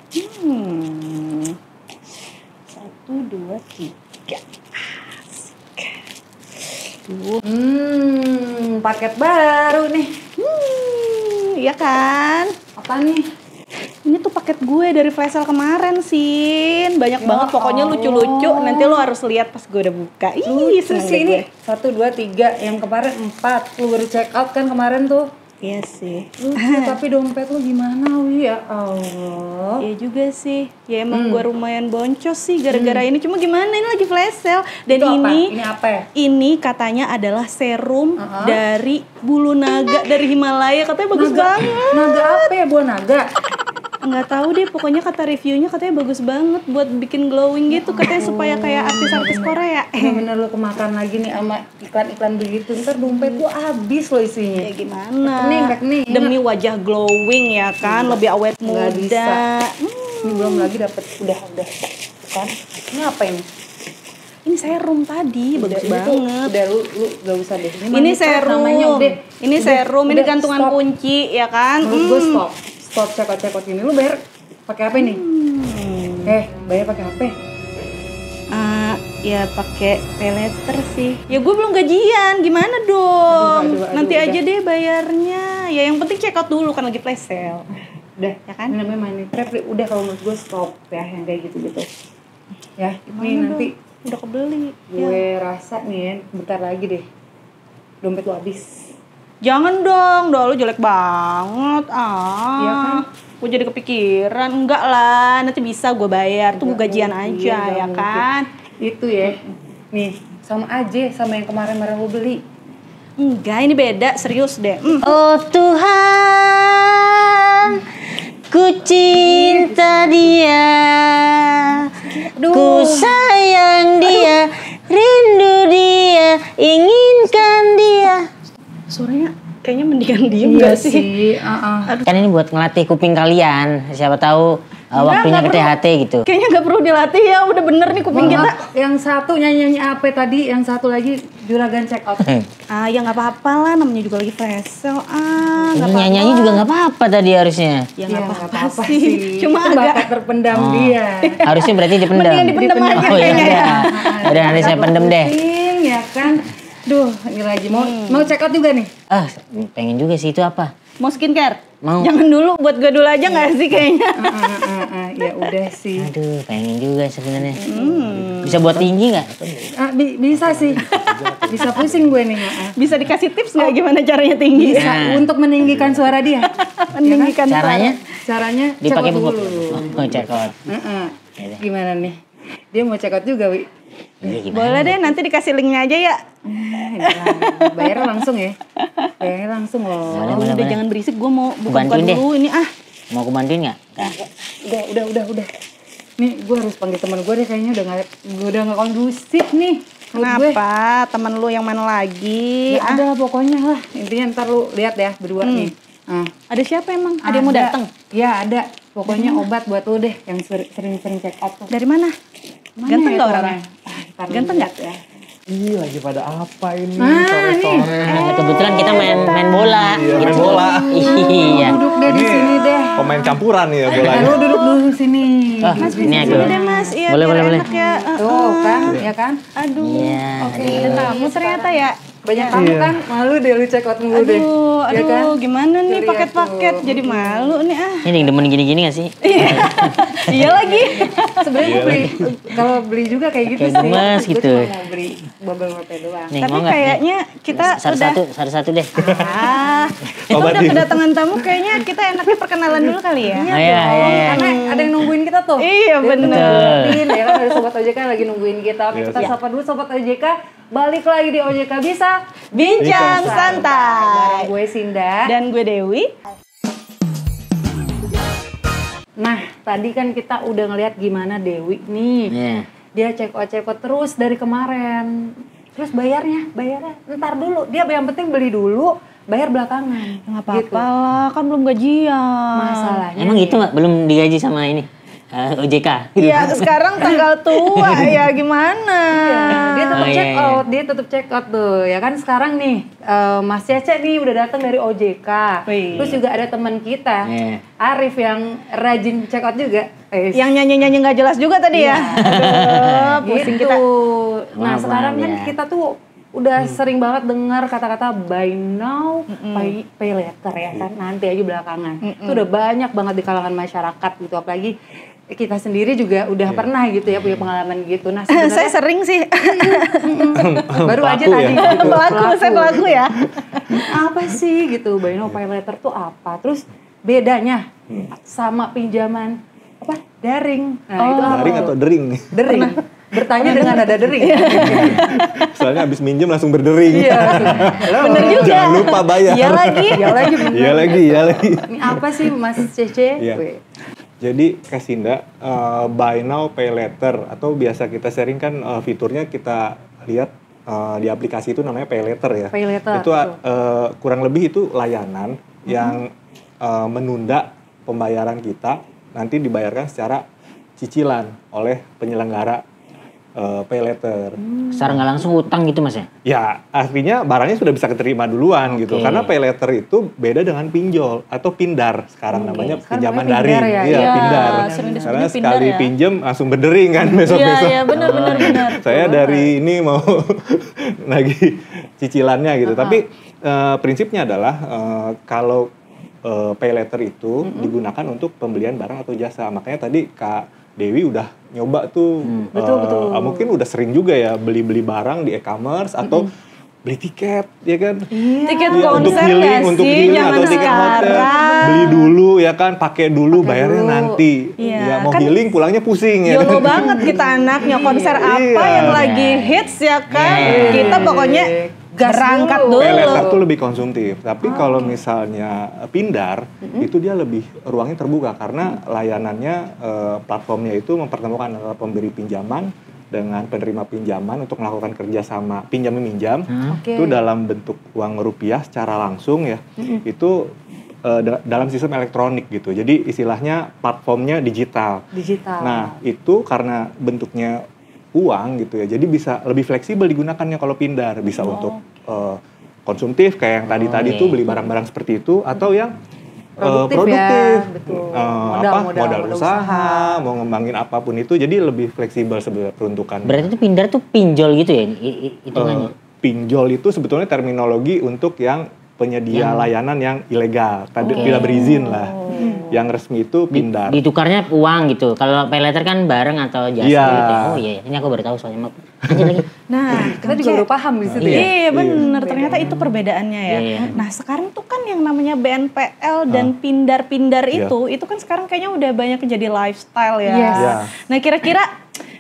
1, 2, 3. Paket baru nih. Iya kan? Apa nih? Ini tuh paket gue dari flash sale kemarin, Sin. Banyak banget, pokoknya lucu-lucu. Nanti lo harus lihat pas gue udah buka. Ih, seneng sih deh gue. ini 1, 2, 3. Yang kemarin 4. Lu baru check out kan kemarin tuh. Iya sih. Lucu, tapi dompet lu gimana, Wi? Ya Allah. Iya juga sih. Ya emang gue lumayan boncos sih gara-gara ini. Cuma gimana, ini lagi flash sale. Dan Itu apa? ini Ini apa ya? Ini katanya adalah serum dari bulu naga dari Himalaya. Katanya bagus banget. Naga apa ya? Buah naga? Nggak tahu deh, pokoknya kata reviewnya katanya bagus banget buat bikin glowing gitu. Katanya supaya kayak artis-artis Korea. Bener-bener lu kemakan lagi nih sama iklan-iklan begitu. Ntar dompet lu habis lo isinya. Ya gimana? Rekening. Demi wajah glowing ya kan, lebih awet Nggak bisa. muda. Ini belum lagi dapet udah kan. Ini apa ini? Ini serum tadi, bagus Itu banget. udah lu gak usah deh. Ini serum. Ini serum, ini gantungan stop. kunci ya kan. Menurut gue stop cekot-cekot ini. Lu bayar pakai apa nih? Bayar pakai apa? Ya pakai paylater sih. Ya gue belum gajian, gimana dong? Aduh, Nanti udah. aja deh bayarnya. Ya yang penting check out dulu kan lagi flash sale. Udah, Ya kan? ini namanya money trap. Udah kalau menurut gue stop ya yang kayak gitu-gitu. Ya, Gimana nih nanti dong? Udah kebeli. gue rasa nih ya, bentar lagi deh dompet lu habis. Jangan dong, lu jelek banget. Iya kan? Gue jadi kepikiran. Enggak lah, nanti bisa gue bayar. Tunggu gajian aja ya kan? Itu ya. Nih, sama aja sama yang kemarin-kemarin lu beli. Enggak, ini beda, serius deh. Oh Tuhan, ku cinta dia, ku sayang dia, rindu dia, inginkan dia. Suaranya kayaknya mendingan diem gak sih? Kan ini buat ngelatih kuping kalian, siapa tahu waktunya ke THT gitu. Kayaknya gak perlu dilatih ya, udah bener nih kuping kita. Yang satu nyanyi apa tadi, yang satu lagi juragan check out. Ya gak apa-apa lah, namanya juga lagi flash sale. Ini nyanyi juga nggak apa-apa tadi harusnya. Ya gak apa-apa sih. Cuma Itu agak bakat terpendam dia. Harusnya berarti dipendam. mendingan dipendam aja Oh iya, kayaknya ya. udah nanti saya pendem deh. Penting, ya kan. Duh, ini lagi mau check out juga nih. Pengen juga sih itu apa? Mau skincare? Mau. Jangan dulu, buat gue dulu aja gak sih kayaknya? Ya udah sih. Aduh, pengen juga sebenarnya. Bisa buat tinggi nggak? Bisa sih. Bisa pusing gue nih. Bisa dikasih tips gak gimana caranya tinggi? Bisa untuk meninggikan suara dia. Meninggikan Caranya Dipakai check out buku. dulu. Oh, check out. Gimana nih? Dia mau check out juga, Wi. Boleh deh, nanti dikasih linknya aja ya. Bayar langsung ya. Bayar langsung loh. Boleh. Udah jangan berisik, gue mau buka Bantuin deh. dulu ini Mau aku bantuin nggak? Udah. Nih, gue harus panggil teman gue deh, kayaknya udah nggak kondusif nih. Kenapa? Temen lu yang mana lagi? Ya ada lah pokoknya lah. Intinya ntar lu lihat ya berdua nih. Ada siapa emang? Ada yang mau datang? Ya ada. Pokoknya obat buat lu deh yang sering-sering check out tuh. Dari mana? Ganteng ya gak orangnya? Ganteng gak? Ya. Ih, lagi pada apa ini? Nih. Kebetulan kita main bola. Iya, main gitu. bola. Iya. Duduk deh di sini deh. Pemain campuran nih ya bolanya. Lu duduk dulu sini. Mas, ini aku. Udah mas, iya Boleh. enak ya. Tuh kan, ya kan? Aduh, Iya. ada tamu ternyata ya. Banyak tamu kan, malu deh lu check out mulu deh. Ya kan? Gimana nih Lihat paket-paket? tuh. Jadi malu nih Ini yang demen gini-gini nggak sih? Iya lagi. Sebenarnya gue beli, kalau beli juga kayak gitu Kayak sih. gemes Gue gitu. cuma mau beli bubble wrap doang. Nih, Tapi mau nggak? kayaknya kita udah Satu-satu deh. kita udah kedatangan tamu, kayaknya kita enaknya perkenalan dulu kali ya. Oh iya. Karena ada yang nungguin kita tuh. Iya bener. Ya kan ada Sobat OJK lagi nungguin kita. Oke, kita sapa dulu Sobat OJK. Balik lagi di OJK Bisa Bincang santai. Bareng gue Sinda. Dan gue Dewi. Nah, tadi kan kita udah ngeliat gimana Dewi nih. Iya. Dia check out terus dari kemarin. Terus bayarnya ntar dulu. Dia yang penting beli dulu, bayar belakangan. Nggak apa-apa lah, kan belum gajian. Masalahnya Emang gitu nggak? Belum digaji sama ini? OJK. Iya, sekarang tanggal tua ya gimana? Dia tetap Oh, check iya. out, dia tetap check out tuh. Ya kan sekarang nih Mas Cece nih udah datang dari OJK. Wih. Terus juga ada teman kita, Iya. Arif yang rajin check out juga. Yang nyanyi-nyanyi nggak jelas juga tadi ya? Aduh, pusing gitu. kita. Nah, Maaf, sekarang kan ya. kita tuh udah sering banget dengar kata-kata buy now, pay later ya kan, nanti aja belakangan. Itu udah banyak banget di kalangan masyarakat gitu, apalagi kita sendiri juga udah pernah gitu ya punya pengalaman gitu. Nah, Saya sebenarnya sering sih. baru aja Pelaku tadi ya? gitu, Saya pelaku ya. apa sih gitu buy now pay later tuh apa? Terus bedanya sama pinjaman apa daring? Nah, itu apa? Daring atau dering? Dering. Bertanya dengan nada dering. Soalnya abis minjem langsung berdering. Iya. Bener juga. Jangan lupa bayar. Iya lagi. Ya lagi bener. Iya lagi. Ini apa sih Mas Cece? Iya. Weh. Jadi Kasinda, buy now pay later atau biasa kita sharing kan fiturnya kita lihat di aplikasi itu namanya pay later ya. Pay later, Itu betul. kurang lebih itu layanan yang menunda pembayaran kita nanti dibayarkan secara cicilan oleh penyelenggara pay later. Secara nggak langsung utang gitu Mas ya? Ya, artinya barangnya sudah bisa keterima duluan gitu. Oke. Karena pay later itu beda dengan pinjol atau pindar. Sekarang namanya Sekarang pinjaman namanya daring. pindar ya? Iya, Iya, pindar. sering disebutnya Karena pindar sekali ya. pinjem langsung berdering kan Iya, besok-besok. iya, benar. Saya dari ini mau lagi cicilannya gitu. Tapi prinsipnya adalah kalau pay later itu digunakan untuk pembelian barang atau jasa. Makanya tadi Kak Dewi udah nyoba tuh, Betul, betul. mungkin udah sering juga ya beli-beli barang di e-commerce atau beli tiket, ya kan? Tiket Iya, untuk konser healing, nggak untuk sih? healing Zaman atau tiket hotel, sekarang. beli dulu ya kan, pakai dulu, Pakai bayarnya dulu. nanti. Iya, Ya mau kan healing pulangnya pusing ya. YOLO banget kita anaknya, konser apa Iya. yang lagi hits ya kan? Iya. Kita pokoknya Gas berangkat dulu. Pay later dulu. tuh lebih konsumtif, tapi kalau misalnya pindar itu dia lebih ruangnya terbuka karena layanannya platformnya itu mempertemukan antara pemberi pinjaman dengan penerima pinjaman untuk melakukan kerjasama pinjam meminjam Oke. itu dalam bentuk uang rupiah secara langsung ya itu dalam sistem elektronik gitu. Jadi istilahnya platformnya digital. Digital. Nah, itu karena bentuknya uang gitu ya. Jadi bisa lebih fleksibel digunakannya kalau pindar, bisa untuk konsumtif kayak yang tadi Oke. tuh beli barang-barang seperti itu atau yang Produktif ya, betul. modal usaha, mau ngembangin apapun itu jadi lebih fleksibel sebenarnya peruntukan. Berarti itu pindar tuh pinjol gitu ya hitungannya? Pinjol itu sebetulnya terminologi untuk yang penyedia layanan yang ilegal, tidak berizin lah. Yang resmi itu pindar. Ditukarnya uang gitu. Kalau pay later kan barang atau jasa Iya. gitu. Oh iya, ini aku baru tahu soalnya. Lanjut lagi. Nah, Kita juga baru paham di situ ya. Iya bener, ternyata itu perbedaannya ya. Iya. Nah sekarang tuh kan yang namanya BNPL dan pindar-pindar Iya. itu kan sekarang kayaknya udah banyak jadi lifestyle ya. Yes. Iya. Nah kira-kira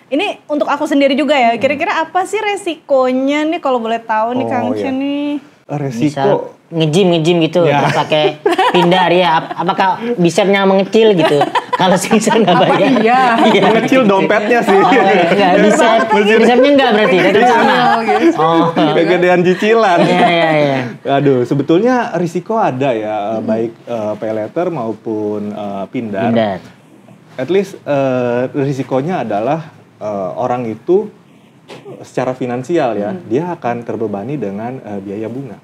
ini untuk aku sendiri juga ya, kira-kira apa sih resikonya nih kalau boleh tahu nih Oh, Kang iya. Chen nih? Resiko Nge-gym gitu Ya. terus pakai pindar ya. Apakah bisepnya mengecil gitu? Kalau sisa nggak bayar. iya? mengecil dompetnya sih. Oh, enggak, bisepnya enggak berarti, tetap sama. Oh, Kegedean cicilan. iya. Aduh, sebetulnya risiko ada ya, baik pay later maupun pindar. Pindar. At least risikonya adalah orang itu secara finansial ya, dia akan terbebani dengan biaya bunga.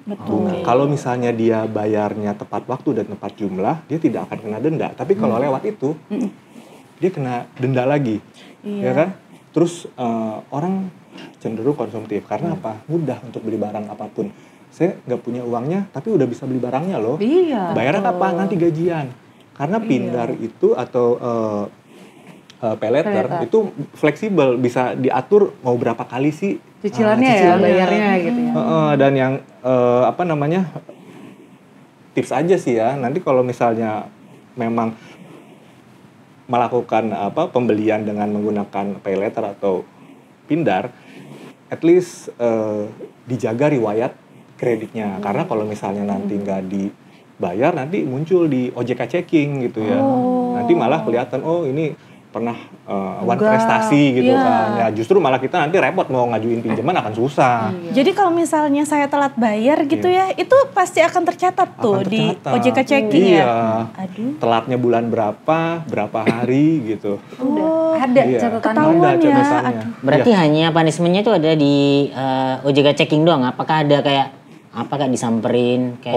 Bunga. Kalau misalnya dia bayarnya tepat waktu dan tepat jumlah, dia tidak akan kena denda. Tapi kalau lewat itu, dia kena denda lagi, ya kan? Terus orang cenderung konsumtif karena apa? Mudah untuk beli barang apapun. Saya nggak punya uangnya, tapi udah bisa beli barangnya loh. Iya. Bayarnya kapan? Nanti gajian. Karena pindar itu atau pay later itu fleksibel, bisa diatur mau berapa kali sih Cicilannya ya, bayarnya gitu ya. dan yang tips aja sih ya, nanti kalau misalnya memang melakukan pembelian dengan menggunakan pay later atau pindar, at least dijaga riwayat kreditnya, karena kalau misalnya nanti nggak dibayar nanti muncul di OJK checking gitu ya, nanti malah kelihatan oh ini pernah one prestasi gitu kan. Ya justru malah kita nanti repot mau ngajuin pinjaman akan susah. Jadi kalau misalnya saya telat bayar gitu ya, itu pasti akan tercatat tuh di OJK checking ya. Aduh. Telatnya bulan berapa hari gitu. Ada catatannya. Ada catatannya. Berarti hanya punishment-nya itu ada di OJK checking doang. Apakah ada kayak disamperin kayak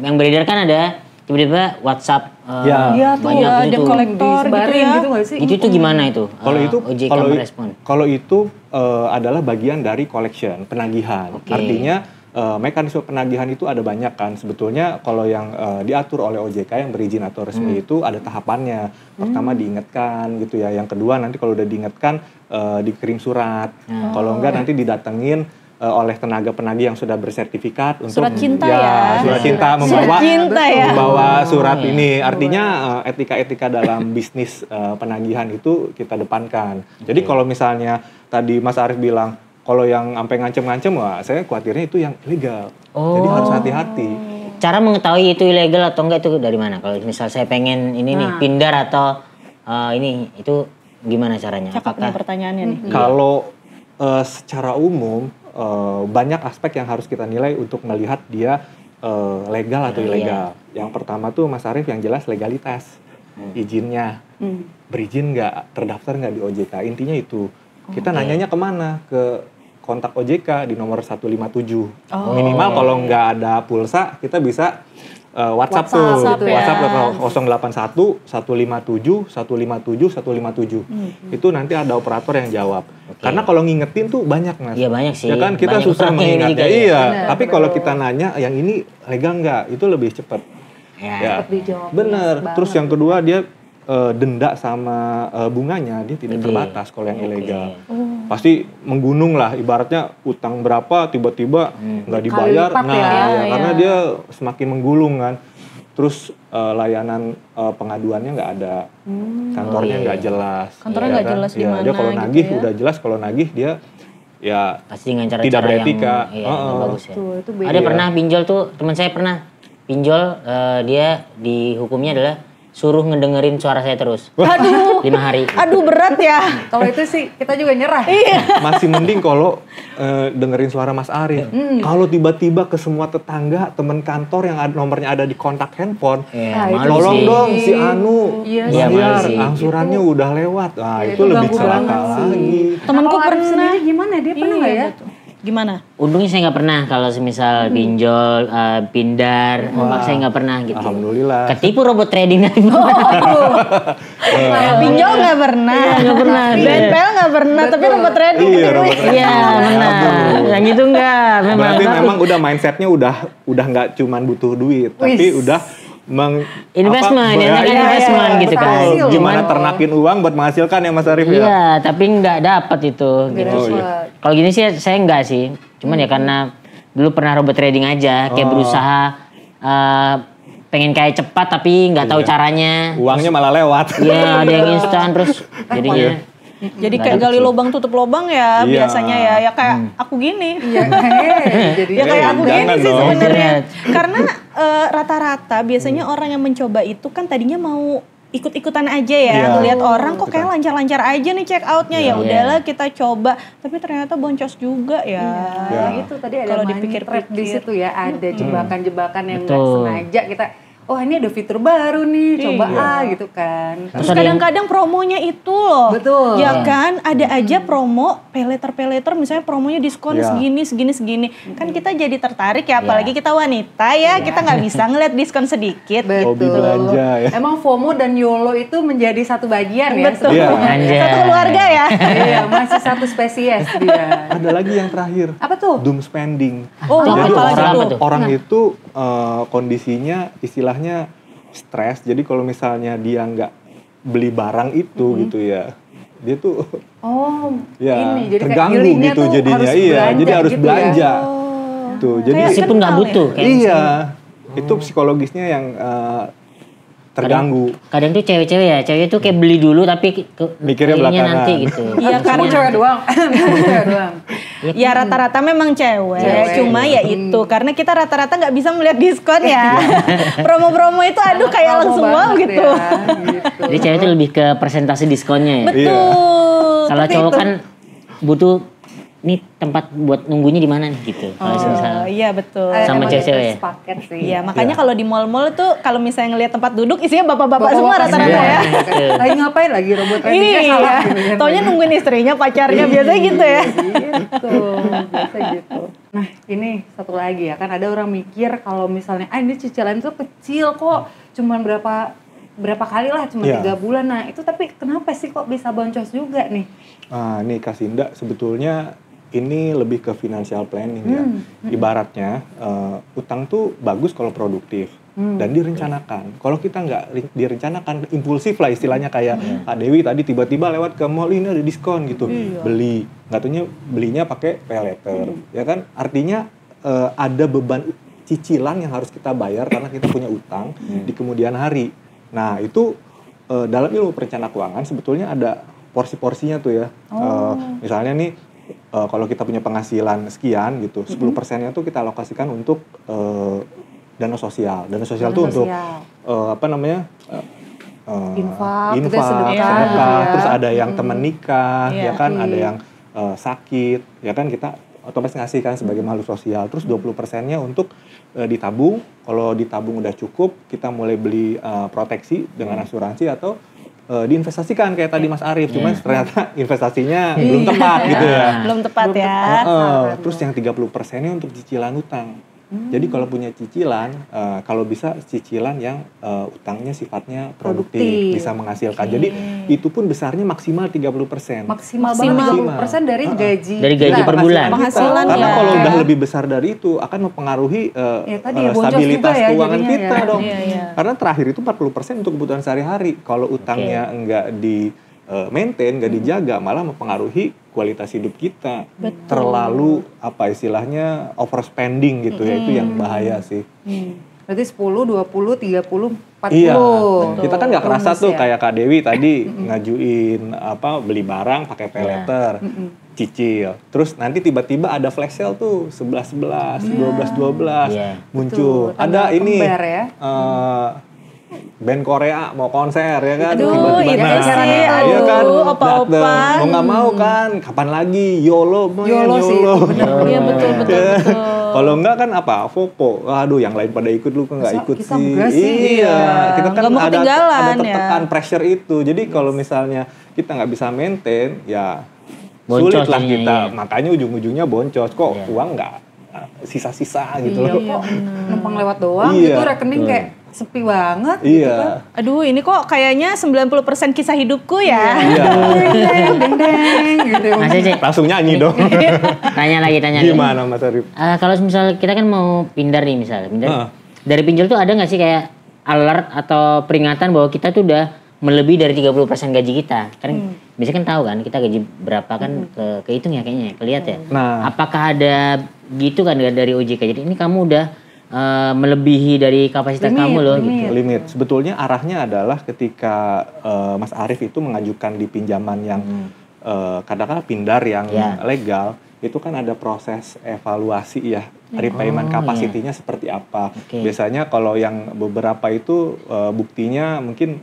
yang beredar kan ada tiba-tiba WhatsApp Iya tuh banyak ada kolektor gitu ya. Gitu gak sih? Itu tuh gimana itu? OJK merespon. Kalau itu adalah bagian dari collection, penagihan. Artinya mekanisme penagihan itu ada banyak kan. Sebetulnya kalau yang diatur oleh OJK yang berizin atau resmi itu ada tahapannya. Pertama diingatkan gitu ya. Yang kedua nanti kalau udah diingatkan dikirim surat. Kalau enggak nanti didatengin oleh tenaga penagih yang sudah bersertifikat untuk surat cinta ya. Surat cinta membawa surat ini. Artinya etika-etika dalam bisnis penagihan itu kita depankan. Jadi kalau misalnya tadi Mas Arief bilang kalau yang sampai ngancem-ngancem, wah saya khawatirnya itu yang ilegal. Jadi harus hati-hati. Cara mengetahui itu ilegal atau enggak itu dari mana? Kalau misal saya pengen ini nih pindar atau ini itu gimana caranya? Cakep nih pertanyaannya nih. Kalau secara umum banyak aspek yang harus kita nilai untuk melihat dia legal atau ilegal. Yang pertama tuh Mas Arief yang jelas legalitas, izinnya, berizin nggak, terdaftar nggak di OJK. Intinya itu. Kita nanyanya kemana? Ke kontak OJK di nomor 157. Minimal kalau nggak ada pulsa, kita bisa WhatsApp tuh. WhatsApp ke 081 157 157 157. Itu nanti ada operator yang jawab. Karena kalau ngingetin tuh banyak Mas. Iya banyak sih. Ya kan kita banyak susah mengingatnya. iya. Tapi kalau kita nanya yang ini legal nggak, itu lebih cepat. Ya. Dijawab. Bener. Terus yang kedua dia denda sama bunganya dia tidak terbatas kalau yang ilegal. Pasti menggunung lah, ibaratnya utang berapa tiba-tiba nggak dibayar. Karena dia semakin menggulung kan. Terus layanan pengaduannya nggak ada, kantornya nggak jelas. Kantornya nggak jelas di mana. Dia kalau gitu nagih ya. udah jelas, kalau nagih dia ya Pasti dengan cara-cara tidak beretika. yang bagus ya. Itu beda. Ada pernah pinjol tuh, teman saya pernah pinjol, dia dihukumnya adalah suruh ngedengerin suara saya terus. Aduh. 5 hari. Aduh berat ya. Kalau itu sih kita juga nyerah. Masih mending kalau dengerin suara Mas Arief. Kalau tiba-tiba ke semua tetangga, teman kantor yang nomornya ada di kontak handphone, Malu tolong sih. dong si Anu Iya, bayar, malu sih. angsurannya udah lewat. Nah, itu lebih ganggu celaka banget sih. lagi. Temanku Kalau Arief pernah. sendiri gimana? Dia pernah nggak ya? betul. Gimana? Untungnya saya nggak pernah kalau semisal pinjol, pindar, saya nggak pernah gitu. Alhamdulillah. Ketipu robot trading. Pinjol nggak pernah. Nggak pernah. BNPL nggak pernah. Tapi robot trading. Iya, robot trading. Iya benar. Yang itu enggak. Berarti memang udah mindsetnya udah nggak cuman butuh duit, tapi udah Investment, ya, investment gitu kan. Berhasil. Gimana ternakin uang buat menghasilkan ya Mas Arief ya? Iya, tapi nggak dapat itu. Gitu. Kalau gini sih saya enggak sih. Cuman ya karena dulu pernah robot trading aja, kayak berusaha pengen kayak cepat tapi nggak tahu caranya. Uangnya malah lewat. Iya, ada yang instan terus jadinya. Jadi kayak gali lubang tutup lubang ya Iya. biasanya ya kayak aku gini. Jadi Ya kayak aku gini jangan sih dong. sebenarnya. Karena rata-rata biasanya orang yang mencoba itu kan tadinya mau ikut-ikutan aja ya. Iya. Lihat orang kok kayak lancar-lancar aja nih check outnya. Ya udahlah kita coba. Tapi ternyata boncos juga ya. Nah, itu tadi ada Kalau mind dipikir-pikir. trap di situ ya, ada jebakan-jebakan yang nggak Betul. sengaja kita. Oh ini ada fitur baru nih, coba gitu kan. Terus kadang-kadang promonya itu loh. Betul. Ya kan, ada aja promo pay-later misalnya promonya diskon segini. Kan kita jadi tertarik ya, apalagi kita wanita ya, kita nggak bisa ngeliat diskon sedikit. Hobi belanja ya. Emang FOMO dan YOLO itu menjadi satu bagian ya. Betul. Iya. Anjay. Satu keluarga ya. Iya, masih satu spesies dia. Ada lagi yang terakhir. Apa tuh? Doom spending. Oh, Jadi apa tuh? orang itu kondisinya istilahnya stres. Jadi kalau misalnya dia nggak beli barang itu gitu ya, dia tuh ya ini jadi kayak terganggu dirinya gitu tuh jadinya. harus Iya, belanja jadi harus gitu belanja. Tuh, jadi Meskipun nggak butuh. Kayak iya. Itu psikologisnya yang terganggu. Kadang tuh cewek-cewek ya, cewek tuh kayak beli dulu tapi Mikirnya kayaknya belakangan. nanti gitu. Iya, Kamu cewek doang. Cewek doang. Ya rata-rata memang cewek, cuma ya itu karena kita rata-rata nggak bisa melihat diskon ya. Promo-promo itu aduh kayak langsung wow gitu. Gitu. Jadi cewek tuh lebih ke persentase diskonnya ya. Betul. Kalau Tapi cowok itu- kan butuh nih tempat buat nunggunya di mana nih gitu. Kalau misal iya betul. Sama Emang cewek-cewek itu ya? sepaket sih. Iya, makanya kalau di mall-mall tuh kalau misalnya ngelihat tempat duduk isinya bapak-bapak semua Bapak-bapak rata-rata semua. ya. Lagi ngapain lagi robot tradingnya salah Iya. gitu kan. Taunya nungguin istrinya, pacarnya biasanya gitu ya. Gitu, biasa gitu. Nah ini satu lagi ya, kan ada orang mikir kalau misalnya ini cicilan itu kecil kok, cuman berapa kali lah, cuma Iya. 3 bulan. Nah itu tapi kenapa sih kok bisa boncos juga nih? Nih Kak Sinda, sebetulnya ini lebih ke financial planning ya. Ibaratnya utang tuh bagus kalau produktif dan direncanakan. Kalau kita nggak direncanakan, impulsif lah istilahnya kayak Kak Dewi tadi tiba-tiba lewat ke mall ini ada diskon gitu, beli. Nggak taunya belinya pakai pay later, ya kan? Artinya ada beban cicilan yang harus kita bayar karena kita punya utang di kemudian hari. Nah itu dalam ilmu perencana keuangan sebetulnya ada porsi-porsinya tuh ya. Misalnya nih kalau kita punya penghasilan sekian gitu, 10%-nya tuh kita alokasikan untuk dana sosial. Dana sosial tuh untuk apa namanya? Infak, gitu ya, sedekah, sedekah. terus ada yang teman nikah, Iya. ya kan, ada yang sakit, ya kan kita otomatis ngasih kan sebagai makhluk sosial. Terus 20%-nya untuk ditabung. Kalau ditabung udah cukup, kita mulai beli proteksi dengan asuransi atau diinvestasikan kayak tadi Mas Arief, cuman ternyata investasinya belum tepat gitu ya. Belum tepat ya. Terus yang 30%-nya untuk cicilan utang. Jadi kalau punya cicilan, kalau bisa cicilan yang utangnya sifatnya produktif, bisa menghasilkan. Jadi itu pun besarnya maksimal 30%. Maksimal banget 30% dari gaji. Dari gaji per bulan. Penghasilan Karena ya. kalau udah lebih besar dari itu akan mempengaruhi tadi ya, boncos stabilitas juga ya keuangan jadinya kita ya. dong. Iya. Karena terakhir itu 40% untuk kebutuhan sehari-hari. Kalau utangnya enggak di maintain, enggak dijaga, malah mempengaruhi kualitas hidup kita. Terlalu apa istilahnya overspending gitu ya, itu yang bahaya sih. Berarti 10, 20, 30, 40. Iya, kita kan nggak kerasa Rumus tuh ya. kayak Kak Dewi tadi ngajuin apa beli barang pakai pay later, cicil. Terus nanti tiba-tiba ada flash sale tuh 11-11, 12-12 Iya. muncul. Betul, Ada tanggal ini kembar ya. band Korea mau konser ya kan, Aduh, tiba-tiba itu sih, iya aduh, kan, opa-opa. dateng. Mau nggak mau kan, kapan lagi, YOLO, YOLO sih, bener. Iya betul. Kalau enggak kan apa, Vopo. Aduh, yang lain pada ikut, lu kok nggak Masa ikut kita sih? enggak sih? Iya, kita kan Nggak mau ada ketinggalan, tertekan ya. pressure itu. Jadi kalau misalnya kita nggak bisa maintain, ya Boncos sulit lah jadinya, kita. iya. Makanya ujung-ujungnya boncos. Kok uang nggak sisa-sisa gitu Iya, loh. kok numpang lewat doang Iya. gitu rekening kayak sepi banget gitu kan. Iya. Aduh, ini kok kayaknya 90% kisah hidupku ya. Iya. Deng deng gitu. Mas Cece, Langsung nyanyi dong. tanya lagi. Gimana Mas Arief? Kalau misal kita kan mau pindah nih misalnya, dari pinjol tuh ada nggak sih kayak alert atau peringatan bahwa kita tuh udah melebihi dari 30% gaji kita? Kan biasanya kan tahu kan kita gaji berapa kan kehitung ya kayaknya, kelihat ya. Nah. Apakah ada gitu kan dari OJK? Jadi ini kamu udah melebihi dari kapasitas kamu loh gitu. Limit. Sebetulnya arahnya adalah ketika Mas Arief itu mengajukan di pinjaman yang katakanlah pindar yang legal, itu kan ada proses evaluasi ya, repayment capacity-nya seperti apa. Biasanya kalau yang beberapa itu buktinya mungkin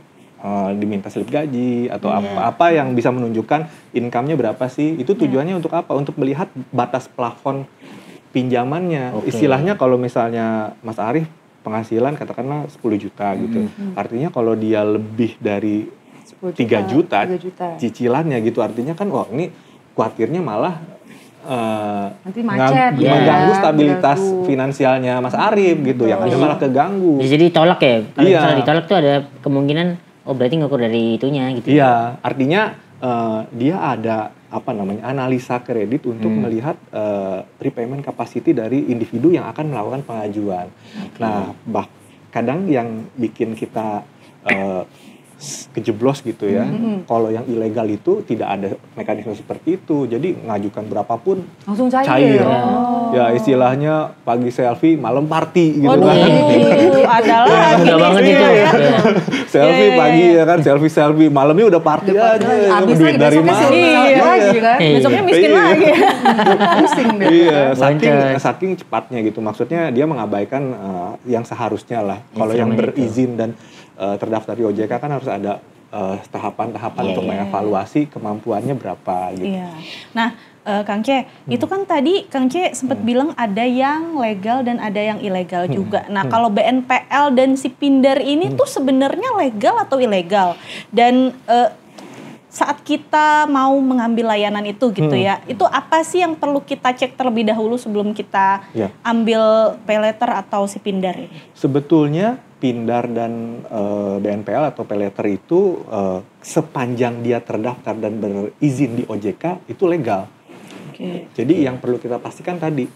diminta slip gaji atau apa yang bisa menunjukkan income-nya berapa sih. Itu tujuannya untuk apa? Untuk melihat batas plafon pinjamannya. Istilahnya kalau misalnya Mas Arief penghasilan katakanlah 10 juta gitu. Artinya kalau dia lebih dari 3 juta cicilannya gitu, artinya kan wah ini khawatirnya malah nanti macet mengganggu ya, stabilitas mengganggu. finansialnya Mas Arief gitu, yang ada malah keganggu. Jadi ditolak ya? Kalau Iya. misalnya ditolak tuh ada kemungkinan berarti ngukur dari itunya gitu. Iya, artinya dia ada analisa kredit untuk melihat repayment capacity dari individu yang akan melakukan pengajuan. Nah, kadang yang bikin kita kejeblos gitu ya. Kalau yang ilegal itu tidak ada mekanisme seperti itu. Jadi ngajukan berapapun langsung cair. Ya istilahnya pagi selfie, malam party gitu Waduh, kan. adalah Mudah banget itu. Iya. Selfie pagi ya kan, selfie, malamnya udah party aja. Habis Duit lagi dari besoknya mana? silver lagi kan. Iya. Besoknya miskin lagi. Pusing deh. Iya, Boncos. saking cepatnya gitu. Maksudnya dia mengabaikan yang seharusnya lah. Kalau yang Instrumen berizin dan terdaftar di OJK kan harus ada tahapan-tahapan untuk mengevaluasi kemampuannya berapa gitu. Iya. Nah, Kang C, itu kan tadi Kang C sempat bilang ada yang legal dan ada yang ilegal juga. Nah, kalau BNPL dan si Pindar ini tuh sebenarnya legal atau ilegal? Dan saat kita mau mengambil layanan itu gitu ya, itu apa sih yang perlu kita cek terlebih dahulu sebelum kita ambil pay letter atau si Pindar ini? Sebetulnya Pindar dan BNPL atau pay letter itu sepanjang dia terdaftar dan berizin di OJK itu legal. Jadi yang perlu kita pastikan tadi,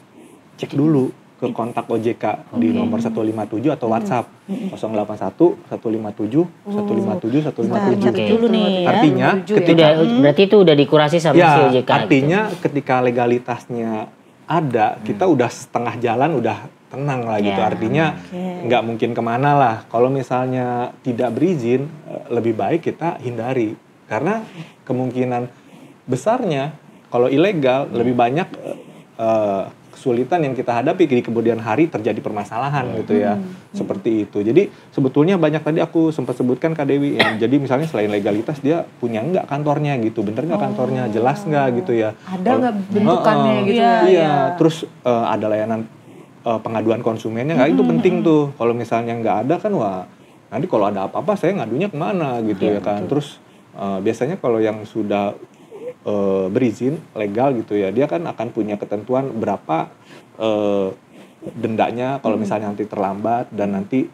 cek dulu ke kontak OJK di nomor 157 atau WhatsApp 081 157 157 157. Dulu nih ya. Artinya Berarti itu udah dikurasi sama si OJK. Artinya ketika legalitasnya ada, kita udah setengah jalan udah tenang lah gitu. Artinya nggak mungkin kemana lah. Kalau misalnya tidak berizin, lebih baik kita hindari. Karena kemungkinan besarnya kalau ilegal lebih banyak kesulitan yang kita hadapi di kemudian hari terjadi permasalahan gitu ya. Seperti itu. Jadi sebetulnya banyak tadi aku sempat sebutkan Kak Dewi ya. Jadi misalnya selain legalitas dia punya nggak kantornya gitu. Bener nggak kantornya? Jelas nggak gitu ya. Ada nggak bentukannya gitu ya? Iya. Terus ada layanan pengaduan konsumennya nggak, itu penting tuh. Kalau misalnya nggak ada kan wah nanti kalau ada apa-apa saya ngadunya kemana gitu ya kan. Terus biasanya kalau yang sudah berizin legal gitu ya, dia kan akan punya ketentuan berapa dendanya kalau misalnya nanti terlambat dan nanti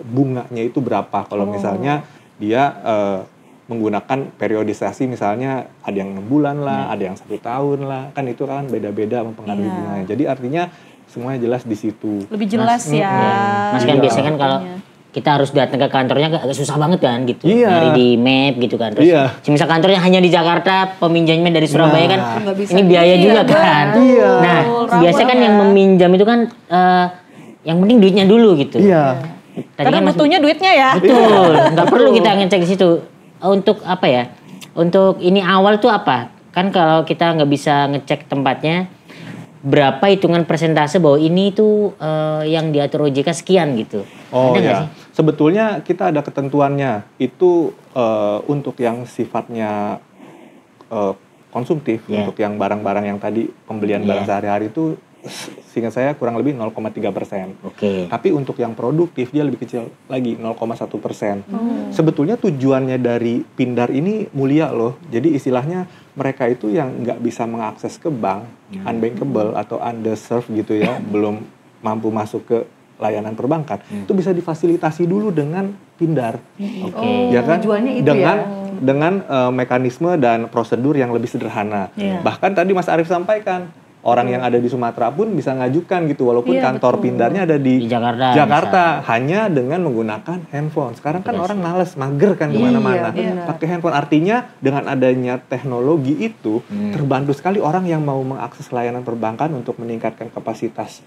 bunganya itu berapa kalau misalnya dia menggunakan periodisasi, misalnya ada yang 6 bulan lah, ada yang 1 tahun lah, kan itu kan beda-beda mempengaruhi bunganya. Jadi artinya semuanya jelas di situ. Lebih jelas ya. Mas kan biasanya kan kalau kita harus datang ke kantornya agak susah banget kan gitu. Nyari di map gitu kan. Terus misal kantornya hanya di Jakarta, peminjamnya dari Surabaya kan. Ini biaya juga kan. Nah, biasanya kan yang meminjam itu kan yang penting duitnya dulu gitu. Tadi Karena kan butuhnya duitnya ya. Betul. Nggak perlu kita ngecek di situ. Untuk apa ya? Untuk ini awal tuh apa? Kan kalau kita nggak bisa ngecek tempatnya, berapa hitungan persentase bahwa ini tuh yang diatur OJK sekian gitu. Oh ada nggak ya, sih? sebetulnya kita ada ketentuannya. Itu untuk yang sifatnya konsumtif, untuk yang barang-barang yang tadi pembelian barang sehari-hari itu, seingat saya kurang lebih 0,3%. Tapi untuk yang produktif dia lebih kecil lagi, 0,1%. Sebetulnya tujuannya dari Pindar ini mulia loh. Jadi istilahnya mereka itu yang nggak bisa mengakses ke bank, unbankable atau underserved gitu ya, belum mampu masuk ke layanan perbankan, itu bisa difasilitasi dulu dengan Pindar. Ya kan? Tujuannya itu dengan mekanisme dan prosedur yang lebih sederhana. Bahkan tadi Mas Arief sampaikan, orang yang ada di Sumatera pun bisa ngajukan gitu, walaupun kantor Pindarnya ada di Jakarta hanya dengan menggunakan handphone. Sekarang kan orang males, mager kan kemana-mana, pakai handphone. Artinya dengan adanya teknologi itu terbantu sekali orang yang mau mengakses layanan perbankan untuk meningkatkan kapasitas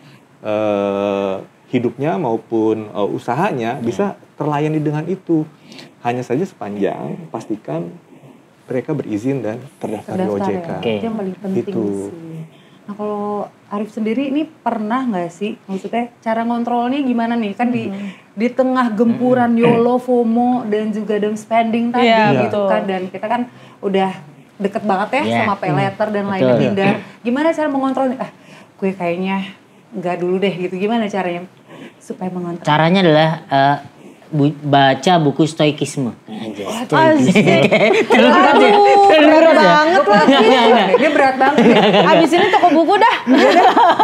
hidupnya maupun usahanya bisa terlayani dengan itu. Hanya saja sepanjang pastikan mereka berizin dan terdaftar di OJK. Itu yang paling penting sih. Nah kalau Arief sendiri ini pernah nggak sih, maksudnya cara ngontrolnya gimana nih? Kan di tengah gempuran YOLO, FOMO dan juga doom spending tadi gitu kan, dan kita kan udah deket banget ya sama pay letter dan lainnya Pindar. Gimana cara mengontrol? Gue kayaknya nggak dulu deh gitu. Gimana caranya supaya mengontrol? Caranya adalah baca buku stoikisme. Berat banget lagi. Dia berat banget. Abis ini toko buku dah.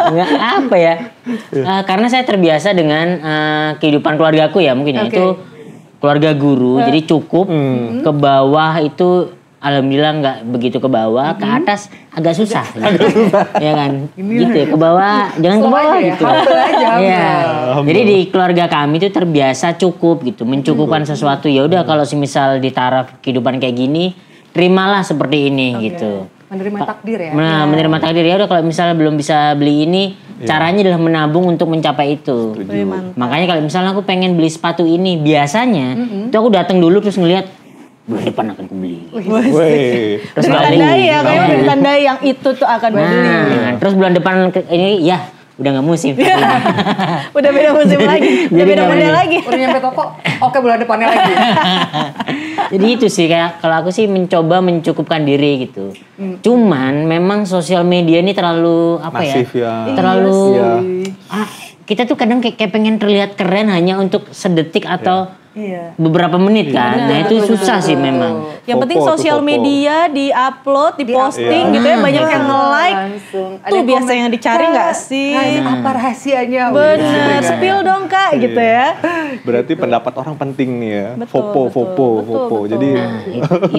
Nggak apa ya? Karena saya terbiasa dengan kehidupan keluargaku ya mungkin ya. Itu keluarga guru, jadi cukup ke bawah itu alhamdulillah nggak begitu ke bawah, ke atas agak susah. Ya kan? Gitu ya, ke bawah, jangan ke bawah gitu. Iya. Jadi di keluarga kami tuh terbiasa cukup gitu, mencukupkan sesuatu. Ya udah kalau semisal di taraf kehidupan kayak gini, terimalah seperti ini gitu. Menerima takdir ya. Nah, menerima takdir ya udah kalau misalnya belum bisa beli ini, caranya adalah menabung untuk mencapai itu. Makanya kalau misalnya aku pengen beli sepatu ini, biasanya itu aku datang dulu terus ngelihat bulan depan akan kubeli. Terus ditandai ya, kayaknya ditandai yang itu tuh akan beli. Terus bulan depan ini ya udah nggak musim. Udah beda musim lagi, udah beda model lagi. Udah nyampe toko, oke bulan depannya lagi. Jadi itu sih kayak kalau aku sih mencoba mencukupkan diri gitu. Cuman memang sosial media ini terlalu apa masif ya. Terlalu kita tuh kadang kayak pengen terlihat keren hanya untuk sedetik atau beberapa menit kan. Nah itu susah sih memang. Yang penting sosial media di-upload, di-posting gitu ya, banyak yang nge-like. Tuh biasa yang dicari nggak sih? Apa rahasianya? Bener, spill dong Kak gitu ya. Berarti pendapat orang penting nih ya. Fopo. Jadi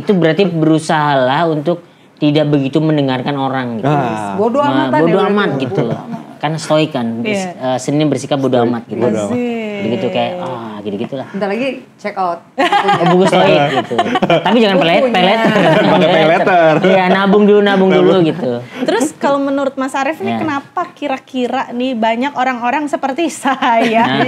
itu berarti berusahalah untuk tidak begitu mendengarkan orang gitu. Bodoh amat gitu. Kan stoik kan, Senin bersikap bodoh amat gitu. Begitu kayak gitu-gitu lah. Bentar lagi check out. Buku stoik gitu. Tapi jangan peleter. Iya, nabung dulu gitu. Terus kalau menurut Mas Arief nih kenapa kira-kira nih banyak orang-orang seperti saya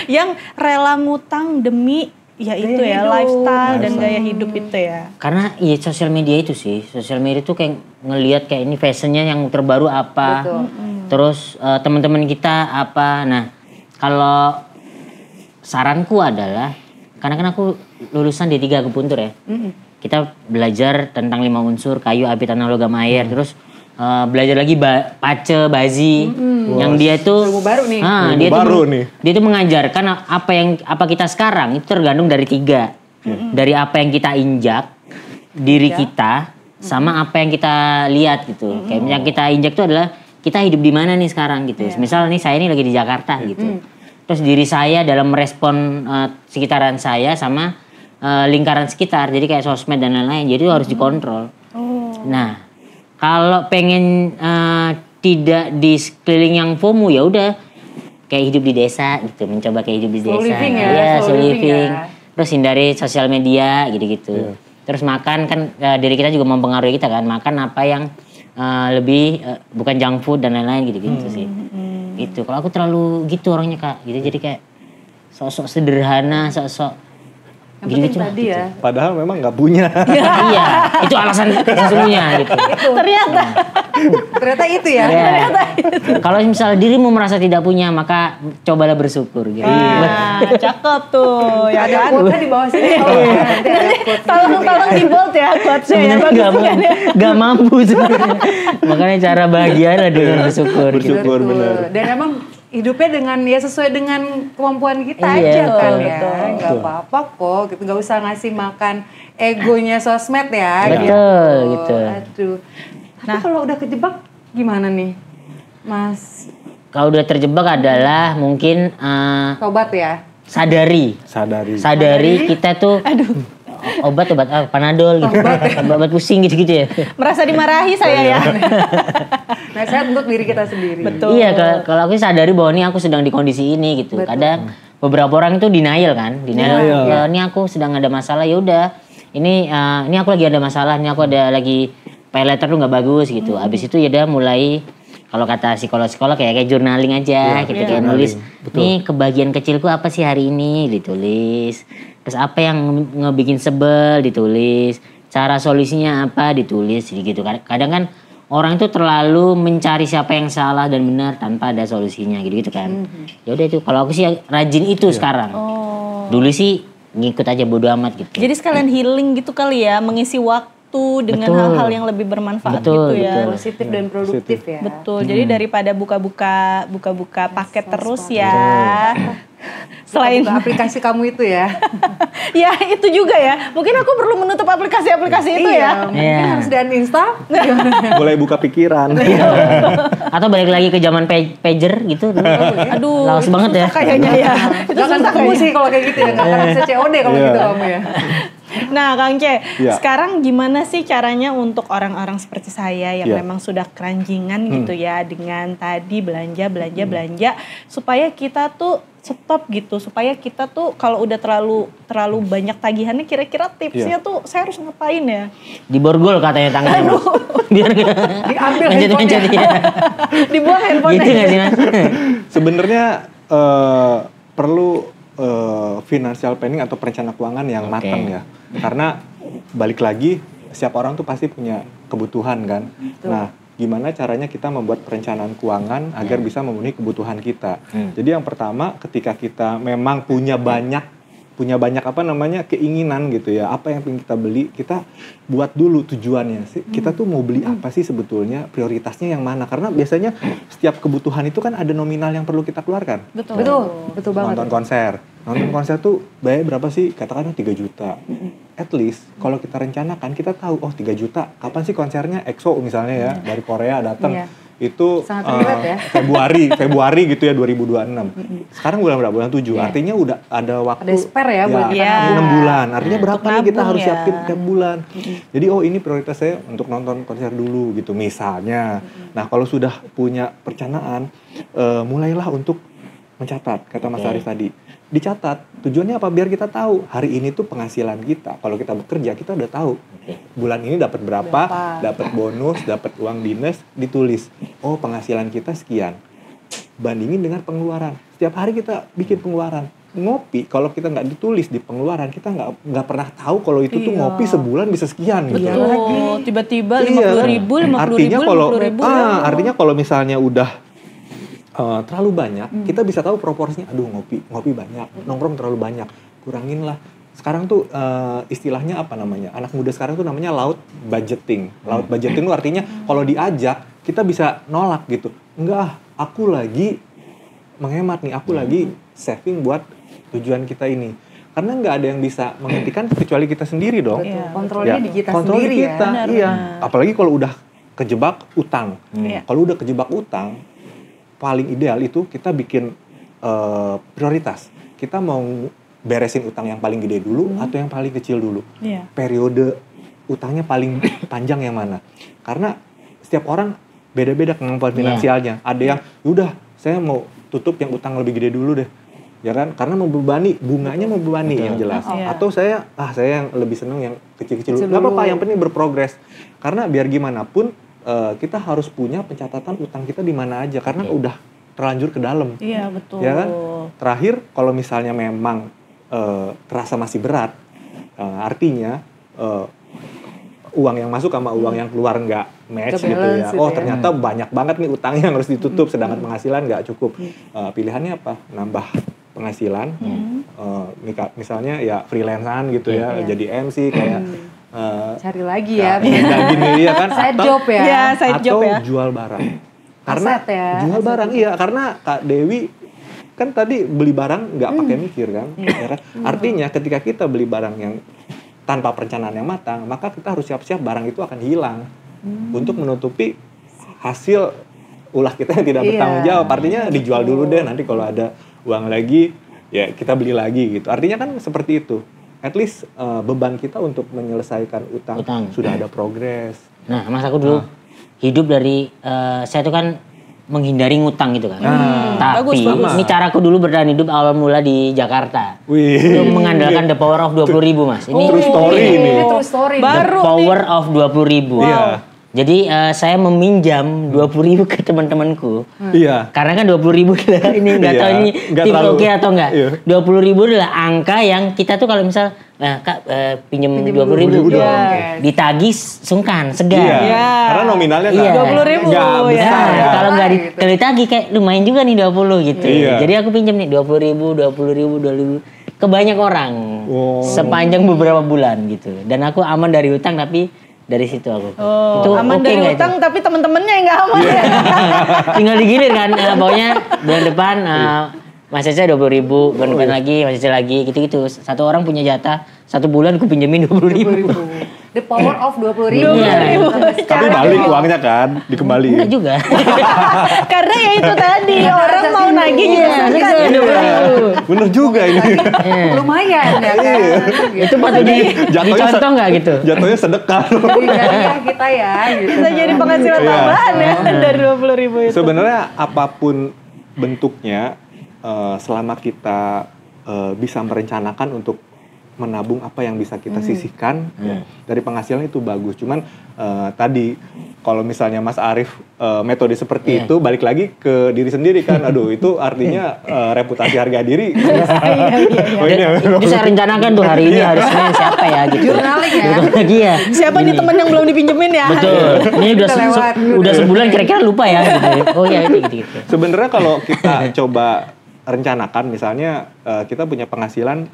yang rela ngutang demi lifestyle dan gaya hidup itu ya. Karena sosial media itu sih. Sosial media itu kayak ngelihat kayak ini fashionnya yang terbaru apa. Betul. Terus teman-teman kita apa. Nah, kalau saranku adalah karena kan aku lulusan D3 Akupuntur ya. Kita belajar tentang 5 unsur kayu, api, tanah, logam, air. Terus belajar lagi pace, bazi, yang dia itu baru nih. Dia itu mengajarkan apa kita sekarang itu tergantung dari 3. Dari apa yang kita injak, diri kita, sama apa yang kita lihat gitu. Kayak yang kita injak itu adalah kita hidup di mana nih sekarang gitu. Misal nih saya ini lagi di Jakarta gitu. Terus diri saya dalam merespon sekitaran saya sama lingkaran sekitar. Jadi kayak sosmed dan lain-lain. Jadi itu harus dikontrol. Nah, kalau pengen tidak di sekeliling yang FOMO ya udah kayak hidup di desa gitu, mencoba kayak hidup di desa. Slow living. Terus hindari sosial media gitu-gitu. Terus makan kan diri kita juga mempengaruhi kita kan, makan apa yang lebih bukan junk food dan lain-lain gitu-gitu sih. Itu kalau aku terlalu gitu orangnya Kak, gitu jadi kayak sosok sederhana, sosok gitu tadi ya. Padahal memang nggak punya. Iya, itu alasan sesungguhnya gitu. Ternyata itu ya. Kalau misalnya dirimu merasa tidak punya, maka cobalah bersyukur gitu. Cakep tuh. Ya ada quote-nya di bawah sini. Tolong di bold ya quote-nya. Sebenarnya nggak mampu sebenarnya. Makanya cara bahagia adalah dengan bersyukur. Bersyukur benar. Dan emang hidupnya dengan sesuai dengan kemampuan kita aja kan ya. Nggak apa-apa kok gitu. Nggak usah ngasih makan egonya sosmed ya. Betul gitu. Aduh. Tapi kalau udah kejebak gimana nih Mas? Kalau udah terjebak adalah mungkin tobat ya. Sadari kita tuh obat Panadol gitu. Obat pusing gitu ya. Merasa dimarahi saya ya. Nah, saya untuk diri kita sendiri. Betul. Iya, kalau aku sadari bahwa ini aku sedang di kondisi ini gitu. Betul. Kadang beberapa orang itu denial kan. Ya, ini aku sedang ada masalah, ya udah. Ini aku lagi ada masalah, ini aku ada lagi pay letter tuh nggak bagus gitu. Abis itu ya udah mulai kalau kata psikolog kayak journaling aja gitu, kayak nulis. Nih kebagian kecilku apa sih hari ini ditulis. Terus apa yang ngebikin sebel ditulis. Cara solusinya apa ditulis gitu. Kadang kan orang itu terlalu mencari siapa yang salah dan benar tanpa ada solusinya gitu kan. Ya udah itu kalau aku sih rajin itu sekarang. Dulu sih ngikut aja bodo amat gitu. Jadi sekalian healing gitu kali ya, mengisi waktu dengan hal-hal yang lebih bermanfaat gitu ya. Positif dan produktif ya. Betul. Jadi daripada buka-buka paket terus ya. Selain aplikasi kamu itu ya. Ya itu juga ya. Mungkin aku perlu menutup aplikasi-aplikasi itu ya. Mungkin harus di uninstall. Mulai buka pikiran. Atau balik lagi ke zaman pager gitu. Aduh. Laos banget ya. Kayaknya ya. Itu susah kamu sih kalau kayak gitu ya. Gak akan bisa COD kalau gitu kamu ya. Nah, Kang C, Ya. sekarang gimana sih caranya untuk orang-orang seperti saya yang Ya. memang sudah keranjingan gitu ya dengan tadi belanja supaya kita tuh stop gitu, supaya kita tuh kalau udah terlalu banyak tagihannya, kira-kira tipsnya tuh saya harus ngapain ya? Diborgol katanya tangannya. Biar nggak Diambil mencet-mencet ya. Dibuang handphonenya. Gitu nggak sih Mas? Sebenarnya perlu financial planning atau perencana keuangan yang matang ya. Karena balik lagi setiap orang tuh pasti punya kebutuhan kan. Nah, gimana caranya kita membuat perencanaan keuangan agar bisa memenuhi kebutuhan kita. Jadi yang pertama ketika kita memang punya banyak keinginan gitu ya, apa yang ingin kita beli, kita buat dulu tujuannya sih. Kita tuh mau beli apa sih sebetulnya, prioritasnya yang mana, karena biasanya setiap kebutuhan itu kan ada nominal yang perlu kita keluarkan. Betul banget. Nonton konser tuh bayar berapa sih, katakanlah 3 juta. At least kalau kita rencanakan, kita tahu 3 juta kapan sih konsernya, EXO misalnya ya, dari Korea datang. Itu Februari gitu ya 2026. Sekarang bulan berapa? Bulan 7. Artinya udah ada waktu. Ada spare ya buat kita. 6 bulan. Artinya berapa nih kita harus ya. siapin tiap bulan. Jadi ini prioritas saya untuk nonton konser dulu gitu misalnya. Nah, kalau sudah punya perencanaan, mulailah untuk mencatat, kata Mas Arif tadi. Dicatat, tujuannya apa? Biar kita tahu hari ini tuh penghasilan kita. Kalau kita bekerja, kita udah tahu bulan ini dapat berapa, dapat bonus, dapat uang dinas, ditulis. Oh, penghasilan kita sekian. Bandingin dengan pengeluaran. Setiap hari kita bikin pengeluaran. Ngopi, kalau kita nggak ditulis di pengeluaran, kita nggak pernah tahu kalau itu tuh ngopi sebulan bisa sekian. Gitu. Betul, tiba-tiba 50.000, 50.000. Artinya kalau misalnya udah terlalu banyak, kita bisa tahu proporsinya. Aduh, ngopi banyak, nongkrong terlalu banyak, kurangin lah. Sekarang tuh istilahnya apa namanya? Anak muda sekarang tuh namanya loud budgeting. Loud budgeting itu artinya kalau diajak kita bisa nolak gitu. Enggak, aku lagi menghemat nih, aku lagi saving buat tujuan kita ini. Karena nggak ada yang bisa menghentikan kecuali kita sendiri dong. Kontrolnya di kita sendiri ya. Benar. Apalagi kalau udah kejebak utang. Kalau udah kejebak utang, paling ideal itu kita bikin prioritas. Kita mau beresin utang yang paling gede dulu atau yang paling kecil dulu. Periode utangnya paling panjang yang mana? Karena setiap orang beda-beda kemampuan finansialnya. Ada yang udah saya mau tutup yang utang lebih gede dulu deh. Ya kan? Karena membebani, bunganya membebani yang jelas. Atau saya yang lebih seneng yang kecil-kecil dulu. Gak apa-apa, yang penting berprogres. Karena biar gimana pun kita harus punya pencatatan utang kita di mana aja karena udah terlanjur ke dalam. Iya, betul. Ya kan? Terakhir kalau misalnya memang terasa masih berat, artinya uang yang masuk sama uang yang keluar nggak match gitu ya. Oh, ternyata banyak banget nih utangnya yang harus ditutup sedangkan penghasilan nggak cukup. Pilihannya apa? Nambah penghasilan. Misalnya ya freelance-an gitu ya, jadi MC kayak cari lagi ya. Gini ya kan. Side job ya. Iya, side job ya. Jual barang. Karena Aset ya. jual barang karena Kak Dewi kan tadi beli barang nggak pakai mikir kan. Ya kan? Artinya ketika kita beli barang yang tanpa perencanaan yang matang, maka kita harus siap-siap barang itu akan hilang untuk menutupi hasil ulah kita yang tidak bertanggung jawab. Artinya dijual dulu deh, nanti kalau ada uang lagi ya kita beli lagi gitu. Artinya kan seperti itu. At least beban kita untuk menyelesaikan utang. Sudah ada progres. Nah, Mas aku dulu hidup dari saya tuh kan menghindari ngutang gitu kan. Tapi ini caraku dulu bertahan hidup awal mula di Jakarta. Itu mengandalkan the power of 20.000 Mas. Ini true story ini. Ini true story. Baru the power of 20.000. Iya. Jadi saya meminjam 20.000 ke teman-temanku. Iya. Karena kan 20.000 ini nggak tahu ini tipe oke atau enggak. 20.000 adalah angka yang kita tuh kalau misal Kak pinjem 20.000 ditagih sungkan segan. Karena nominalnya 20.000 nggak besar ya. Kalau nggak ditagih kayak lumayan juga nih 20 gitu. Jadi aku pinjam nih 20.000. Ke banyak orang sepanjang beberapa bulan gitu. Dan aku aman dari utang tapi dari situ aku. Itu aman dari utang tapi temen-temennya yang nggak aman ya. Tinggal digilir kan, pokoknya bulan depan Mas Cece 20.000, bulan depan lagi Mas Cece lagi, gitu-gitu. Satu orang punya jatah, 1 bulan aku pinjemin 20.000. the power of 20.000. Tapi balik uangnya kan, dikembaliin. Enggak juga. Karena ya itu tadi orang mau nagih juga sedekah. Bener juga ini. Lumayan ya kan. Itu patut dicontoh nggak gitu? Jatuhnya sedekah. Jadi jariah kita ya gitu. Bisa jadi penghasilan tambahan ya dari 20.000 itu. Sebenarnya apapun bentuknya, selama kita bisa merencanakan untuk menabung apa yang bisa kita sisihkan ya, dari penghasilan itu bagus. Cuman tadi kalau misalnya Mas Arief metode seperti itu balik lagi ke diri sendiri kan, aduh itu artinya reputasi harga diri. Bisa rencanakan tuh hari ini harusnya siapa ya gitu. Jurnaling ya. Lagi ya. Siapa nih teman yang belum dipinjemin ya? Betul. Ini udah sebulan kira-kira lupa ya. Gitu. Oh ya gitu. Sebenarnya kalau kita coba rencanakan, misalnya kita punya penghasilan,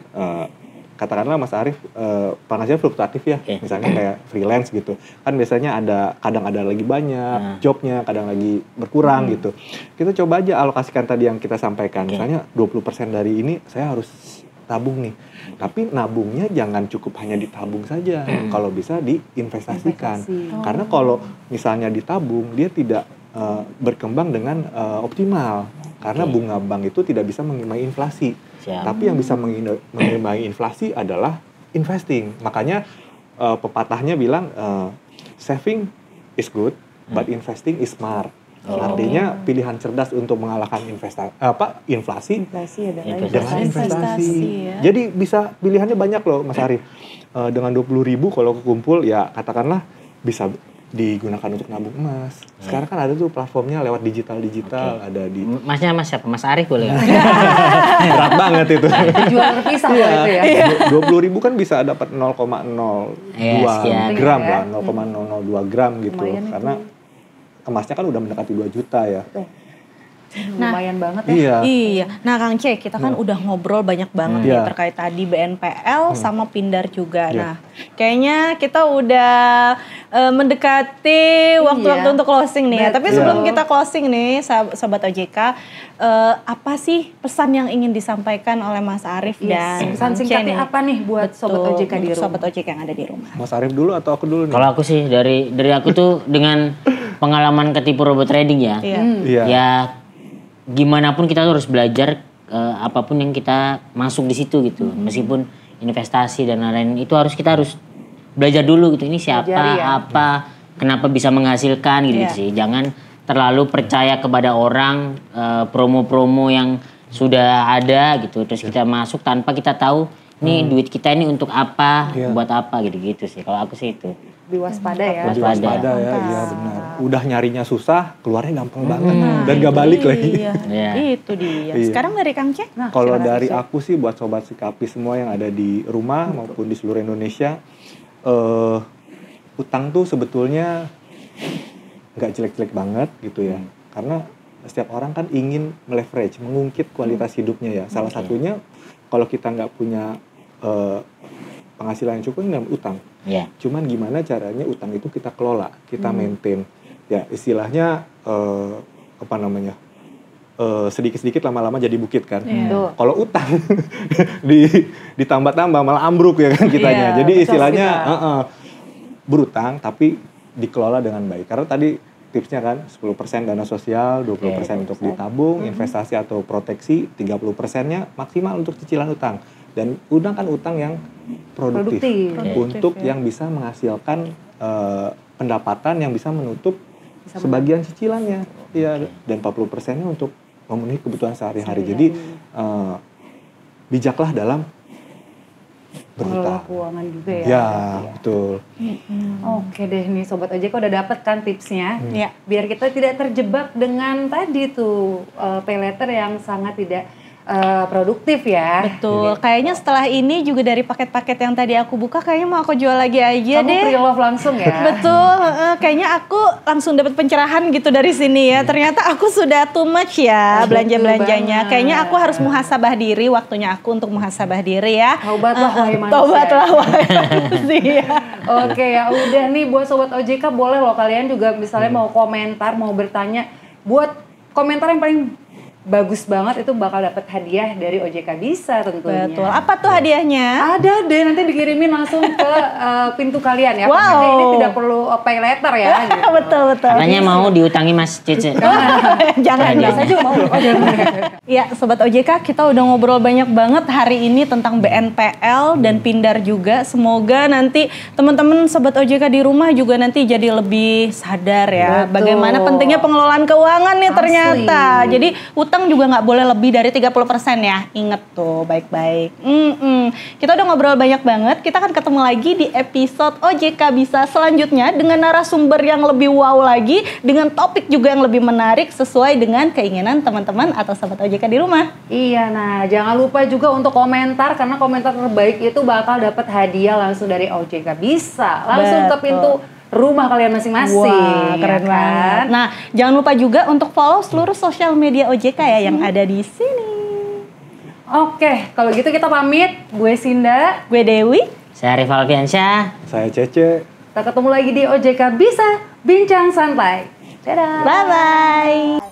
katakanlah Mas Arief penghasilan fluktuatif ya, misalnya kayak freelance gitu. Kan biasanya kadang ada lagi banyak jobnya, kadang lagi berkurang gitu. Kita coba aja alokasikan tadi yang kita sampaikan. Misalnya 20% dari ini saya harus tabung nih. Tapi nabungnya jangan cukup hanya ditabung saja. Kalau bisa diinvestasikan. Karena kalau misalnya ditabung, dia tidak berkembang dengan optimal. Karena bunga bank itu tidak bisa mengimbangi inflasi. Tapi yang bisa mengimbangi inflasi adalah investing. Makanya pepatahnya bilang saving is good, but investing is smart. Artinya pilihan cerdas untuk mengalahkan inflasi dengan investasi. Ya. Jadi bisa pilihannya banyak loh Mas Arief. Dengan 20.000 kalau kekumpul ya katakanlah bisa digunakan untuk nabung emas. Sekarang kan ada tuh platformnya lewat digital, ada di. Masnya Mas siapa? Mas Arief boleh nggak? Berat banget itu. Jual terpisah itu ya. 20.000 kan bisa dapat 0,02 gram ya. lah, 0,002 gram gitu. Karena emasnya kan udah mendekati 2 juta ya. Lumayan banget ya. Iya. Nah Kang C, kita kan udah ngobrol banyak banget nih Iya. terkait tadi BNPL sama Pindar juga. Nah, kayaknya kita udah mendekati waktu-waktu untuk closing nih ya. Tapi sebelum kita closing nih, Sobat OJK, apa sih pesan yang ingin disampaikan oleh Mas Arief dan Pesan Kang C singkatnya nih? apa nih buat Sobat OJK di rumah? Sobat OJK yang ada di rumah. Mas Arief dulu atau aku dulu nih? Kalau aku sih dari aku tuh dengan pengalaman ketipu robot trading ya. Iya. Ya gimana pun kita harus belajar apapun yang kita masuk di situ gitu. Meskipun investasi dan lain-lain itu kita harus belajar dulu gitu. Ini siapa, apa, kenapa bisa menghasilkan gitu, sih. Jangan terlalu percaya kepada orang promo-promo yang sudah ada gitu. Terus kita masuk tanpa kita tahu ini duit kita ini untuk apa, buat apa gitu sih. Kalau aku sih itu. Waspada ya. Waspada ya, iya benar. Udah nyarinya susah, keluarnya gampang banget dan gak balik lagi. Iya. Itu dia. Sekarang dari Kang C? Kalau dari aku sih buat Sobat Sikapi semua yang ada di rumah maupun di seluruh Indonesia, utang tuh sebetulnya nggak jelek-jelek banget gitu ya. Karena setiap orang kan ingin meleverage, mengungkit kualitas hidupnya ya. Salah satunya kalau kita nggak punya penghasilan yang cukup dengan utang. Cuman gimana caranya utang itu kita kelola, kita maintain. Ya istilahnya sedikit-sedikit lama-lama jadi bukit kan. Kalau utang ditambah-tambah malah ambruk ya kan kitanya. Jadi istilahnya berutang tapi dikelola dengan baik. Karena tadi tipsnya kan 10% dana sosial, 20% untuk ditabung, investasi atau proteksi, 30%-nya maksimal untuk cicilan utang. Dan utang kan utang yang produktif. Untuk yang bisa menghasilkan pendapatan yang bisa menutup sebagian cicilannya. Iya, dan 40%-nya untuk memenuhi kebutuhan sehari-hari. Jadi bijaklah dalam berhutang. Keuangan juga ya. Ya, betul. Oke deh nih Sobat OJK udah dapet kan tipsnya. Biar kita tidak terjebak dengan tadi tuh pay letter yang sangat tidak produktif ya. Betul. Kayaknya setelah ini juga dari paket-paket yang tadi aku buka kayaknya mau aku jual lagi aja Kamu deh. pre-love langsung ya. Betul. Kayaknya aku langsung dapat pencerahan gitu dari sini ya. Ternyata aku sudah too much ya belanja-belanjanya. Kayaknya aku harus muhasabah diri. Waktunya aku untuk muhasabah diri ya. Taubatlah wahai manusia. Taubatlah wahai manusia. Oke ya udah nih buat Sobat OJK boleh loh kalian juga misalnya mau komentar, mau bertanya. Buat komentar yang paling bagus banget itu bakal dapat hadiah dari OJK Bisa tentunya. Betul. Apa tuh hadiahnya? Ada deh, nanti dikirimin langsung ke pintu kalian ya. Wow. Pastinya ini tidak perlu pay letter ya. Gitu. Betul. Katanya mau diutangi Mas Cece. Jangan. Biasa aja mau. Ya, Sobat OJK, kita udah ngobrol banyak banget hari ini tentang BNPL dan Pindar juga. Semoga nanti teman-teman Sobat OJK di rumah juga nanti jadi lebih sadar ya. Betul. Bagaimana pentingnya pengelolaan keuangan nih ternyata. Jadi utang juga nggak boleh lebih dari 30% ya. Ingat tuh baik-baik. Kita udah ngobrol banyak banget. Kita akan ketemu lagi di episode OJK Bisa selanjutnya dengan narasumber yang lebih wow lagi, dengan topik juga yang lebih menarik sesuai dengan keinginan teman-teman atau Sobat OJK di rumah. Iya, nah jangan lupa juga untuk komentar karena komentar terbaik itu bakal dapat hadiah langsung dari OJK Bisa. Langsung ke pintu rumah kalian masing-masing. Wah, keren banget. Nah, jangan lupa juga untuk follow seluruh sosial media OJK ya yang ada di sini. Oke, kalau gitu kita pamit. Gue Sinda. Gue Dewi. Saya Arif Alfiansyah. Saya Cece. Kita ketemu lagi di OJK Bisa Bincang Santai. Dadah. Bye-bye.